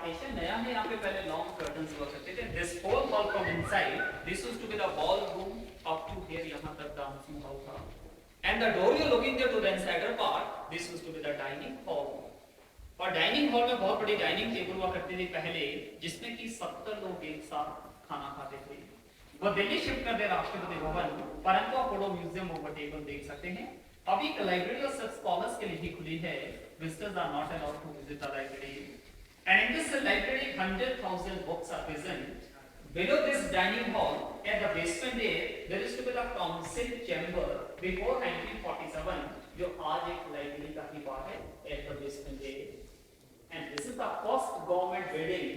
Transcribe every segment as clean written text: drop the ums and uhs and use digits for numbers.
Partition नया है, यहाँ पे पहले लॉन्ग कर्टन्स हुआ करते थे. This whole hall from inside, this used to be the ball room up to here, यहाँ तक डांसिंग हॉल था. And the door you looking there to the insider part, this used to be the dining hall. और dining hall में बहुत बड़ी dining table हुआ करती थी पहले, जिसमें कि 70 लोग एक साथ खाना खाते थे. वो दिल्ली शिफ्ट कर दे राष्ट्रपति भवन, परंतु आप बड़ो म्यूजियम ओवर टेबल देख सकते हैं. अभी एक लाइब्रेरी और स्कॉलर्स के लिए ही खुली है. Visitors are not allowed to visit the library. And in this library 100,000 books are present. Below this dining hall, at the basement there is to be the council chamber before 1947, जो आज एक library का ही बात है, at the basement there. And this is the first government building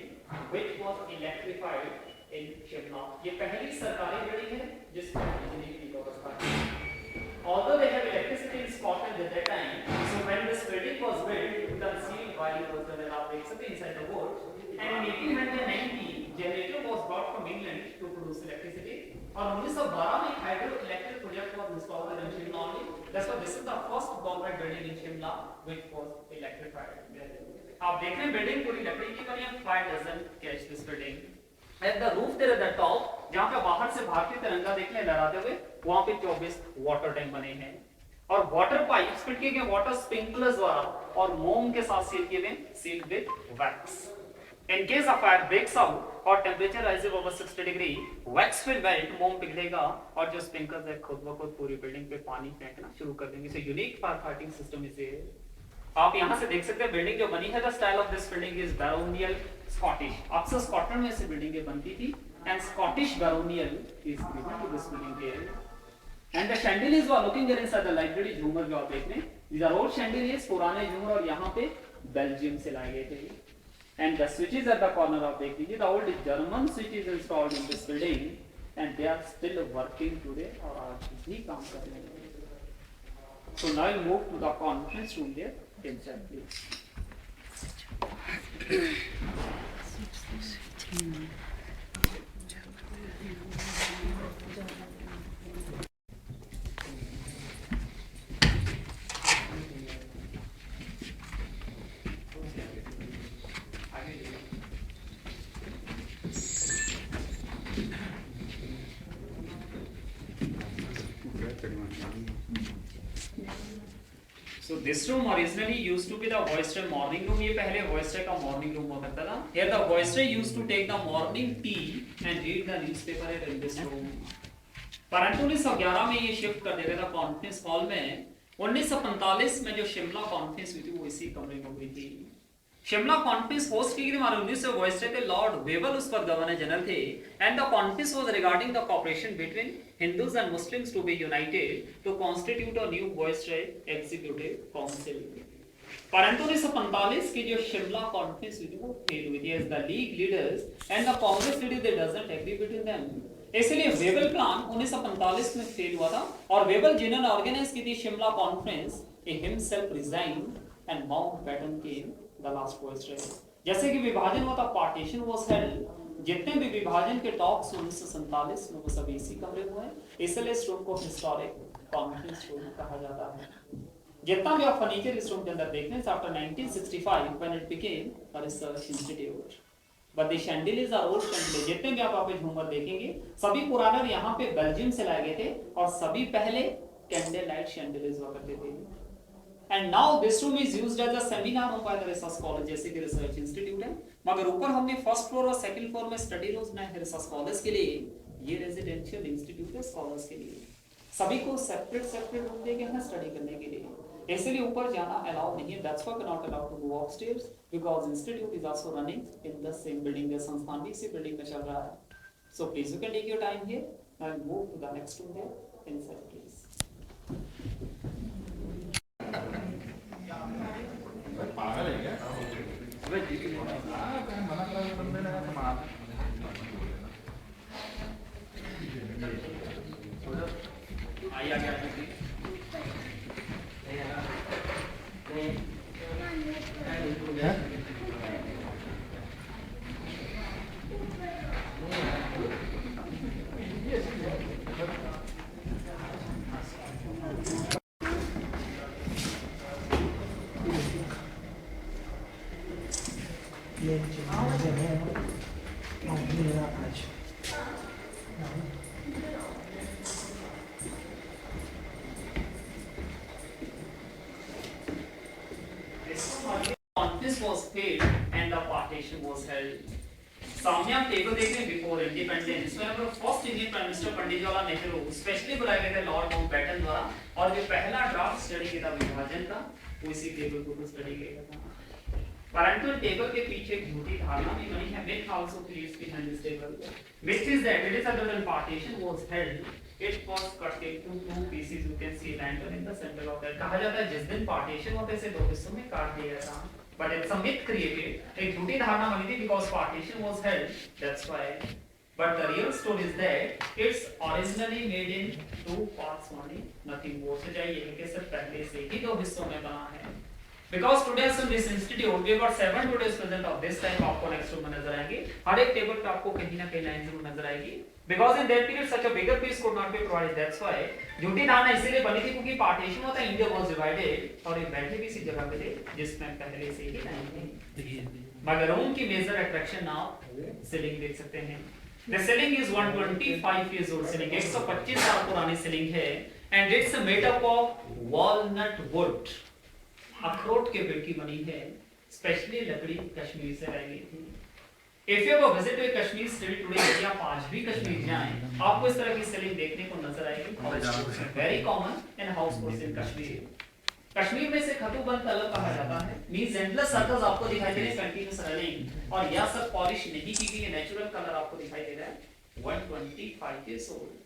which was electrified in Shimla. ये पहली सरकारी building है जिसमें बिजली की व्यवस्था है. Although they have electricity in Scotland at that time, so when this building was built, you can see why it was there. आप देख सकते हैं inside the wall. And in 1890, generator was brought from England to produce electricity. और 1912 में hydroelectric project was installed in Shimla only. That's why this is the first government building in Shimla which was electrified. आप देख रहे हैं building पूरी लकड़ी की बनी है. Fire doesn't catch this building. At the roof there at the top, जहाँ पे बाहर से भारतीय तिरंगा देखने लहराते हुए, वहाँ पे 24 वाटर टैंक बने हैं. और वाटर पाइप्स फिट किए गए वाटर स्प्रिंकलर्स द्वारा और मोम के साथ सील किए गए, sealed with wax. In case a fire breaks out or temperature rises over 60 degree, wax will melt, मोम पिघलेगा और जो स्प्रिंकलर्स है खुद ब खुद पूरी बिल्डिंग पे पानी फेंकना शुरू कर देंगे. So unique fire fighting system is here. आप यहाँ से देख सकते हैं बिल्डिंग जो बनी है. The style of this building is baronial Scottish. अक्सर स्कॉटलैंड में से बिल्डिंगें बनती थी. And Scottish baronial is given to this building here. And the chandeliers were looking there inside the library. झूमर जो आप देख रहे हैं, दीस आर ओल्ड शैंडिलियर्स, पुराने झूमर, और यहाँ पे बेल्जियम से लाए गए थे. And the switches at the corner आप देख लीजिए, the old German switches installed in this building and they are still working today, और आज भी काम कर रहे हैं. So now will move to the conference room there. Exactly. So this room originally used to be the Voister morning room. ये पहले Voister का morning room हुआ करता था. Here the Voister used to take the morning tea and read the newspaper in this room. परंतु 1911 में ये shift कर दिया था कॉन्फ्रेंस हॉल में. 1945 में जो शिमला कॉन्फ्रेंस हुई थी वो इसी कमरे में हुई थी. शिमला कॉन्फ्रेंस होस्ट की गई हमारे 1900 वॉइसरे के लॉर्ड वेवल उस पर गवर्नर जनरल थे. And the conference was regarding the cooperation between Hindus and Muslims to be united to constitute a new viceroy executive council. परंतु 1945 की जो शिमला कॉन्फ्रेंस हुई थी वो फेल हुई थी. As the league leaders and the Congress leaders they doesn't agree between them. इसलिए Wavell plan 1945 में फेल हुआ था. और वेवल जिन्होंने ऑर्गेनाइज की थी Shimla conference, he himself resigned and Mountbatten came the last voice. जैसे कि विभाजन हुआ था, पार्टीशन वाज हेल्ड. जितने भी विभाजन के टॉक्स 1947 में वो सभी इसी कमरे में हुए. इसलिए इस रूम को हिस्टोरिक कॉन्फ्रेंस रूम कहा जाता है. जितना भी आप फर्नीचर इस रूम के अंदर देख रहे हैं, after 1965 when it became a research institute. But the chandeliers are old chandeliers. जितने भी आप पे झूमर देखेंगे सभी पुराने यहाँ पे बेल्जियम से लाए गए थे और सभी पहले कैंडल लाइट शैंडलियर्स हुआ करते थे. And now this room is used as a seminar room by the research college, जैसे कि रिसर्च इंस्टीट्यूट है. मगर ऊपर हमने फर्स्ट फ्लोर और सेकंड फ्लोर में स्टडी रूम्स बनाए हैं रिसर्च स्कॉलर्स के लिए. ये रेजिडेंशियल इंस्टीट्यूट है स्कॉलर्स के लिए. सभी को सेपरेट रूम देंगे हमें स्टडी करने के लिए. इसलिए ऊपर जाना अलाउ नहीं है. That's why we are not allowed to go upstairs because institute is also running in the same building. The संस्थान भी इसी बिल्डिंग में चल रहा है. So please you can take your time here and move to the next room there inside please. पागल है क्या? मना करा बंदे ने कमाल. आइए आगे Conference was paid and the partition was held. सामने आप टेबल देख रहे हैं बिफोर इंडिपेंडेंस में हमारा first Indian prime minister Pandit Jawaharlal Nehru specially बुलाए गए थे लॉर्ड माउंटबेटन द्वारा और जो पहला ड्राफ्ट स्टडी किया था विभाजन का वो इसी टेबल को स्टडी किया था। परंतु टेबल के पीछे एक झूठी धारणा भी बनी है which also creates behind this table which is that it is a double partition was held it was cut into two pieces you can see line in the centre of that कहा जाता है जिस दिन partition होते से दो हिस्सों में काट दिया था but it's a myth created एक झूठी धारणा बनी थी because partition was held that's why but the real story is that it's originally made in two parts only nothing more से चाहिए कि सिर्फ पहले से ही दो हिस्सों में बना है because students in this institute we got 7 today's present of this time आपको next room में नजर आएंगे हर एक टेबल पे आपको कहीं ना कहीं लाइन जरूर नजर आएगी because in that period such a bigger piece could not be provided that's why झूठी धारणा इसीलिए बनी थी क्योंकि पार्टीशन होता है इंडिया वाज डिवाइडेड और ये बैठे भी इसी जगह पे थे जिसमें पहले से ही लाइन थी मगर रूम की मेजर अट्रैक्शन आप सीलिंग देख सकते हैं the ceiling is 125 years old ceiling 125 साल पुरानी सीलिंग है and it's made up of walnut wood अखरोट के पेड़ की बनी है स्पेशली लकड़ी कश्मीर से लाई गई थी If you ever visit to Kashmir still today यदि आप आज भी कश्मीर जाएं आपको इस तरह की सीलिंग देखने को नजर आएगी very common in house boats in Kashmir Kashmir में से खतूबंद तलब कहा जाता है मींस एंडलेस सर्कल्स आपको दिखाई दे रहे हैं कंटीन्यूअस रनिंग और यह सब पॉलिश नहीं की गई है नेचुरल कलर आपको दिखाई दे रहा है 125 years old